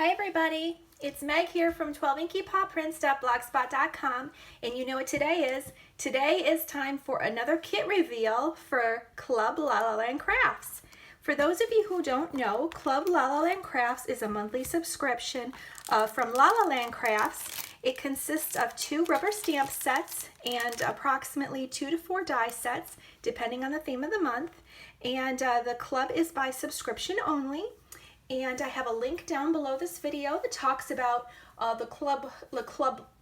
Hi everybody, it's Meg here from 12inkypawprints.blogspot.com, and you know what today is? Today is time for another kit reveal for Club La La Land Crafts. For those of you who don't know, Club La La Land Crafts is a monthly subscription from La La Land Crafts. It consists of 2 rubber stamp sets and approximately 2 to 4 die sets, depending on the theme of the month. And the club is by subscription only. And I have a link down below this video that talks about the club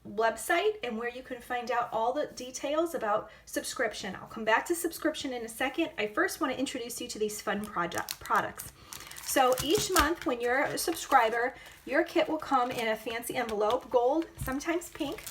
website and where you can find out all the details about subscription. I'll come back to subscription in a second. I first want to introduce you to these fun products. So each month when you're a subscriber, your kit will come in a fancy envelope, gold, sometimes pink.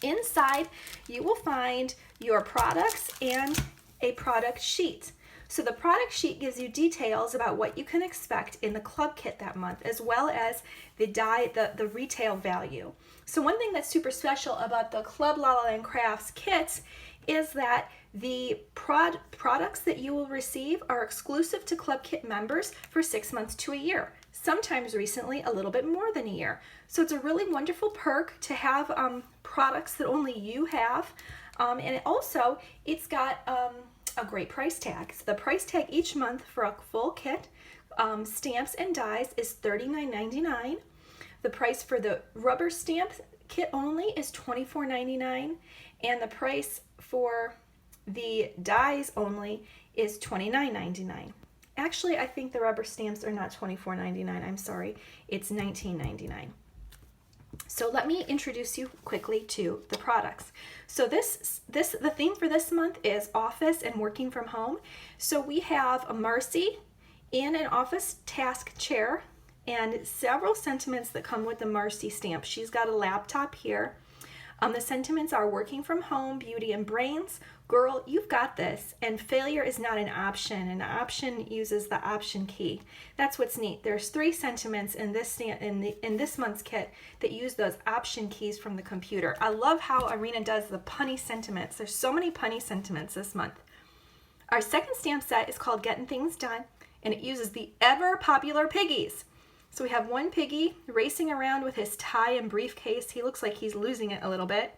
Inside, you will find your products and a product sheet. So the product sheet gives you details about what you can expect in the club kit that month, as well as the retail value. So one thing that's super special about the Club La La Land Crafts kits is that the products that you will receive are exclusive to club kit members for 6 months to a year. Sometimes recently a little bit more than a year. So it's a really wonderful perk to have products that only you have. And it's got a great price tag. So the price tag each month for a full kit, stamps and dies, is $39.99. The price for the rubber stamp kit only is $24.99, and the price for the dies only is $29.99. Actually, I think the rubber stamps are not $24.99. I'm sorry, it's $19.99. So let me introduce you quickly to the products. So the theme for this month is office and working from home. So we have a Marcy in an office task chair and several sentiments that come with the Marcy stamp. She's got a laptop here. The sentiments are working from home, beauty and brains, girl, you've got this, and failure is not an option. An option uses the option key. That's what's neat. There's 3 sentiments in this month's kit that use those option keys from the computer. I love how Arena does the punny sentiments. There's so many punny sentiments this month. Our second stamp set is called Getting Things Done, and it uses the ever popular piggies. So we have one piggy racing around with his tie and briefcase. He looks like he's losing it a little bit.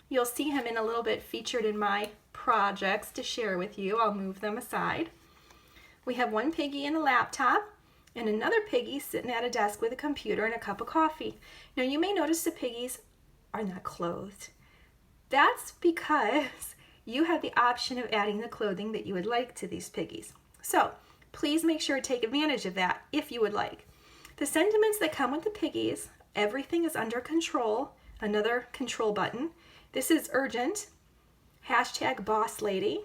You'll see him in a little bit featured in my projects to share with you. I'll move them aside. We have one piggy in a laptop and another piggy sitting at a desk with a computer and a cup of coffee. Now you may notice the piggies are not clothed. That's because you have the option of adding the clothing that you would like to these piggies. So please make sure to take advantage of that if you would like. The sentiments that come with the piggies, everything is under control, another control button. This is urgent, hashtag boss lady,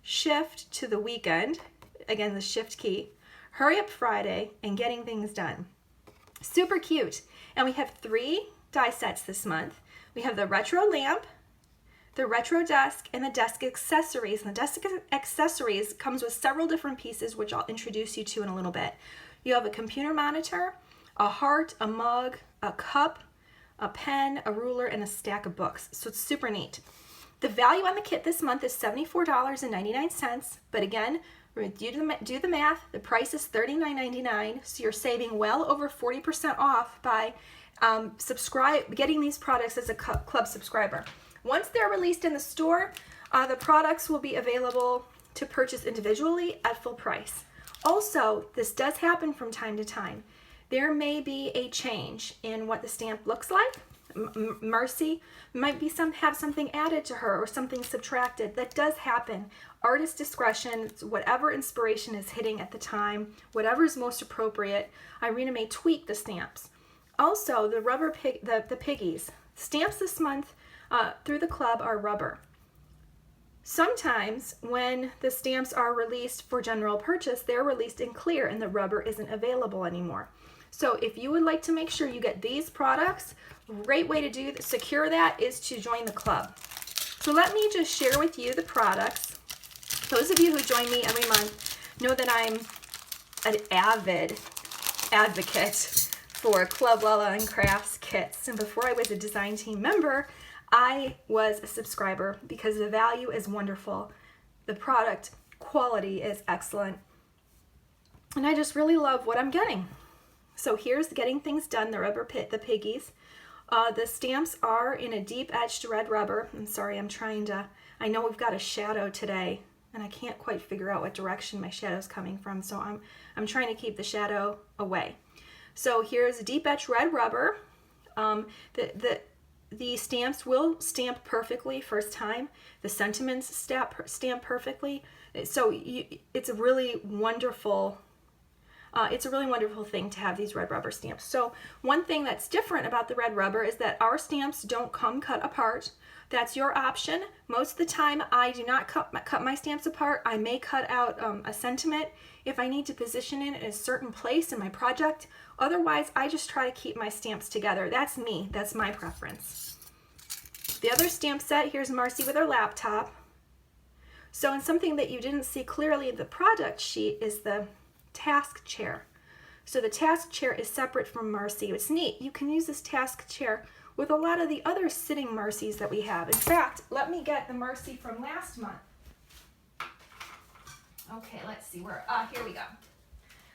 shift to the weekend, again the shift key, hurry up Friday, and getting things done. Super cute. And we have 3 die sets this month. We have the retro lamp, the retro desk, and the desk accessories. And the desk accessories comes with several different pieces, which I'll introduce you to in a little bit. You have a computer monitor, a heart, a mug, a cup, a pen, a ruler, and a stack of books. So it's super neat. The value on the kit this month is $74.99, but again, do the math, the price is $39.99, so you're saving well over 40% off by getting these products as a club subscriber. Once they're released in the store, the products will be available to purchase individually at full price. Also, this does happen from time to time. There may be a change in what the stamp looks like. Marcy might be have something added to her or something subtracted. That does happen. Artist discretion, whatever inspiration is hitting at the time, whatever is most appropriate, Irina may tweak the stamps. Also, the piggies. Stamps this month through the club are rubber. Sometimes when the stamps are released for general purchase, they're released in clear and the rubber isn't available anymore. So if you would like to make sure you get these products, great way to secure that is to join the club. So let me just share with you the products. Those of you who join me every month know that I'm an avid advocate for Club La La Land Crafts kits. And before I was a design team member, I was a subscriber because the value is wonderful. The product quality is excellent. And I just really love what I'm getting. So here's Getting Things Done, the rubber pit, the piggies. The stamps are in a deep edged red rubber. I'm sorry, I know we've got a shadow today and I can't quite figure out what direction my shadow's coming from, so I'm trying to keep the shadow away. So here's deep edged red rubber. The stamps will stamp perfectly first time. The sentiments stamp perfectly. So it's a really wonderful thing to have these red rubber stamps. So one thing that's different about the red rubber is that our stamps don't come cut apart. That's your option. Most of the time I do not cut my stamps apart. I may cut out a sentiment if I need to position it in a certain place in my project. Otherwise, I just try to keep my stamps together. That's me. That's my preference. The other stamp set, here's Marcy with her laptop. So, and something that you didn't see clearly in the project sheet is the task chair. So the task chair is separate from Marcy. It's neat. You can use this task chair with a lot of the other sitting Marcys that we have. In fact, let me get the Marcy from last month. Okay, let's see where, here we go.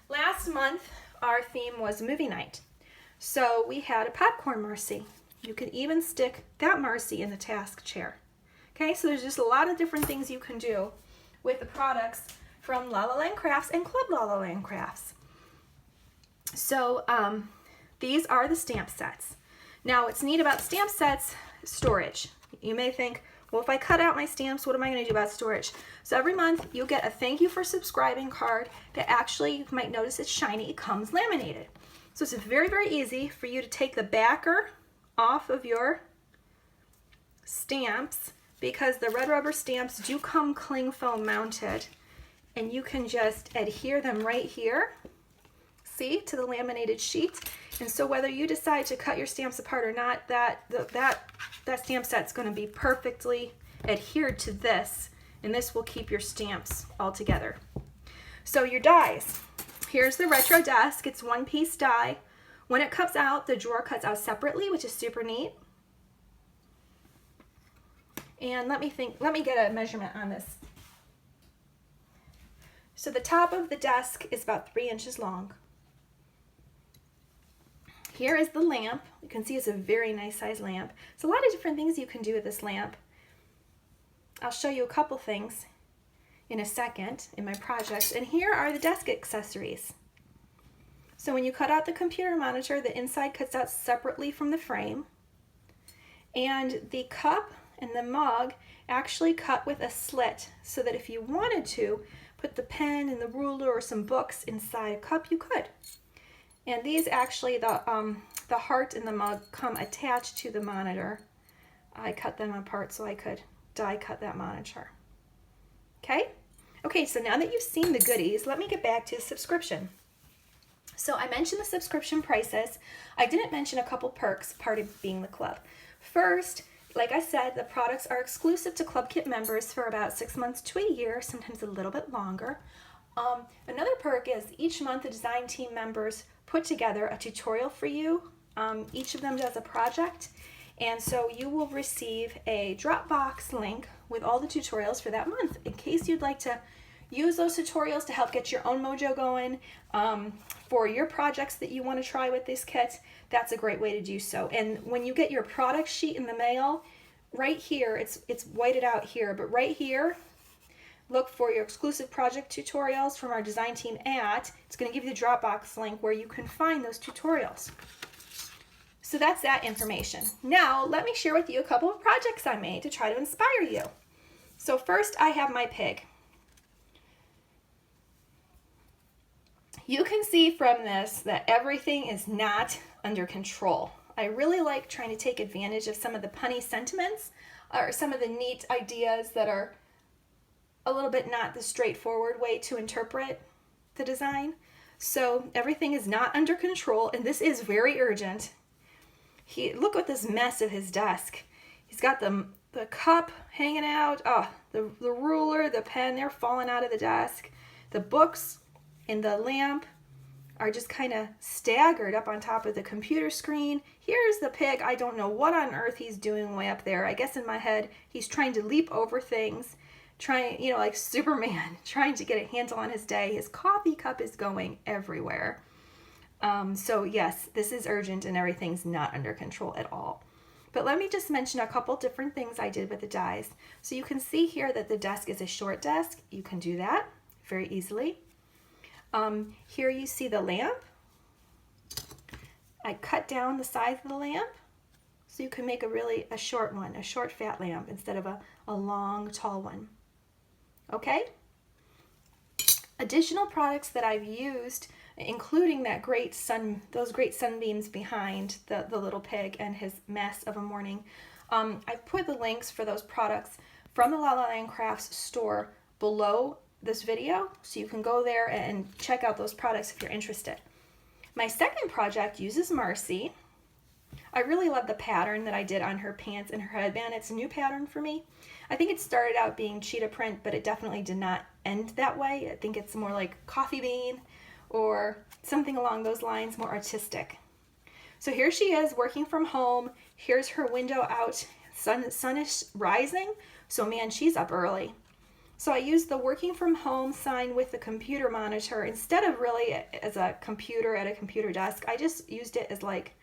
Last month, our theme was movie night. So we had a popcorn Marcy. You could even stick that Marcy in the task chair. Okay, so there's just a lot of different things you can do with the products from La La Land Crafts and Club La La Land Crafts. So these are the stamp sets. Now what's neat about stamp sets, storage. You may think, well, if I cut out my stamps, what am I going to do about storage? So every month you'll get a thank you for subscribing card that actually, you might notice it's shiny, it comes laminated. So it's very, very easy for you to take the backer off of your stamps, because the red rubber stamps do come cling foam mounted, and you can just adhere them right here, see, to the laminated sheet. And so whether you decide to cut your stamps apart or not, that stamp set's going to be perfectly adhered to this, and this will keep your stamps all together. So your dies. Here's the retro desk. It's one-piece die. When it comes out, the drawer cuts out separately, which is super neat. And let me get a measurement on this. So the top of the desk is about 3 inches long. Here is the lamp. You can see it's a very nice size lamp. There's a lot of different things you can do with this lamp. I'll show you a couple things in a second in my project. And here are the desk accessories. So when you cut out the computer monitor, the inside cuts out separately from the frame. And the cup and the mug actually cut with a slit, so that if you wanted to put the pen and the ruler or some books inside a cup, you could. And these actually, the heart and the mug come attached to the monitor. I cut them apart so I could die cut that monitor. Okay, so now that you've seen the goodies, let me get back to the subscription. So I mentioned the subscription prices. I didn't mention a couple perks, part of being the club. First, like I said, the products are exclusive to Club Kit members for about 6 months to a year, sometimes a little bit longer. Another perk is each month the design team members put together a tutorial for you. Each of them does a project, and so you will receive a Dropbox link with all the tutorials for that month in case you'd like to use those tutorials to help get your own mojo going for your projects that you want to try with this kit. That's a great way to do so. And when you get your product sheet in the mail, right here, it's whited out here, but right here, look for your exclusive project tutorials from our design team it's going to give you the Dropbox link where you can find those tutorials. So that's that information. Now, let me share with you a couple of projects I made to try to inspire you. So first, I have my pig. You can see from this that everything is not under control. I really like trying to take advantage of some of the punny sentiments or some of the neat ideas that are a little bit not the straightforward way to interpret the design. So everything is not under control, and this is very urgent. Look at this mess of his desk. He's got the cup hanging out, the ruler, the pen, they're falling out of the desk. The books and the lamp are just kind of staggered up on top of the computer screen. Here's the pig. I don't know what on earth he's doing way up there. I guess in my head, he's trying to leap over things, trying, like Superman, trying to get a handle on his day. His coffee cup is going everywhere. So yes, this is urgent and everything's not under control at all. But let me just mention a couple different things I did with the dies. So you can see here that the desk is a short desk. You can do that very easily. Here you see the lamp. I cut down the size of the lamp so you can make a short one, a short fat lamp instead of a long tall one. Okay? Additional products that I've used, including those great sunbeams behind the little pig and his mess of a morning. I've put the links for those products from the La La Land Crafts store below this video, so you can go there and check out those products if you're interested. My second project uses Marcy. I really love the pattern that I did on her pants and her headband. It's a new pattern for me. I think it started out being cheetah print, but it definitely did not end that way. I think it's more like coffee bean or something along those lines, more artistic. So here she is working from home. Here's her window out. Sun is rising, so man, she's up early. So I used the working from home sign with the computer monitor instead of really as a computer at a computer desk. I just used it as like,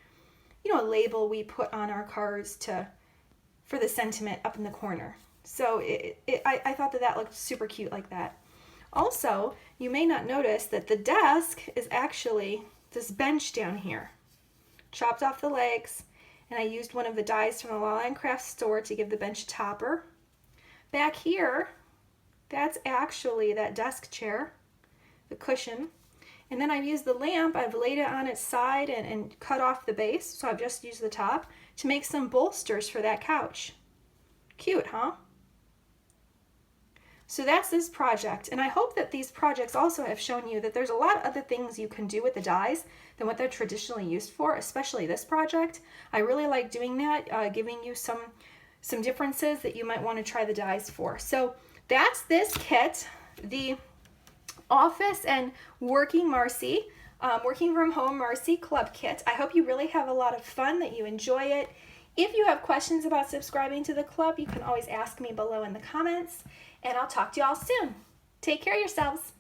you know, a label we put on our cards for the sentiment up in the corner. So I thought that looked super cute like that. Also, you may not notice that the desk is actually this bench down here. Chopped off the legs, and I used one of the dies from the La La Land Crafts store to give the bench a topper. Back here, that's actually that desk chair, the cushion. And then I've used the lamp, I've laid it on its side and cut off the base, so I've just used the top to make some bolsters for that couch. Cute, huh? So that's this project, and I hope that these projects also have shown you that there's a lot of other things you can do with the dies than what they're traditionally used for, especially this project. I really like doing that, giving you some differences that you might want to try the dies for. So that's this kit, the Office and Working Marcy, Working from Home Marcy Club Kit. I hope you really have a lot of fun, that you enjoy it. If you have questions about subscribing to the club, you can always ask me below in the comments, and I'll talk to you all soon. Take care of yourselves.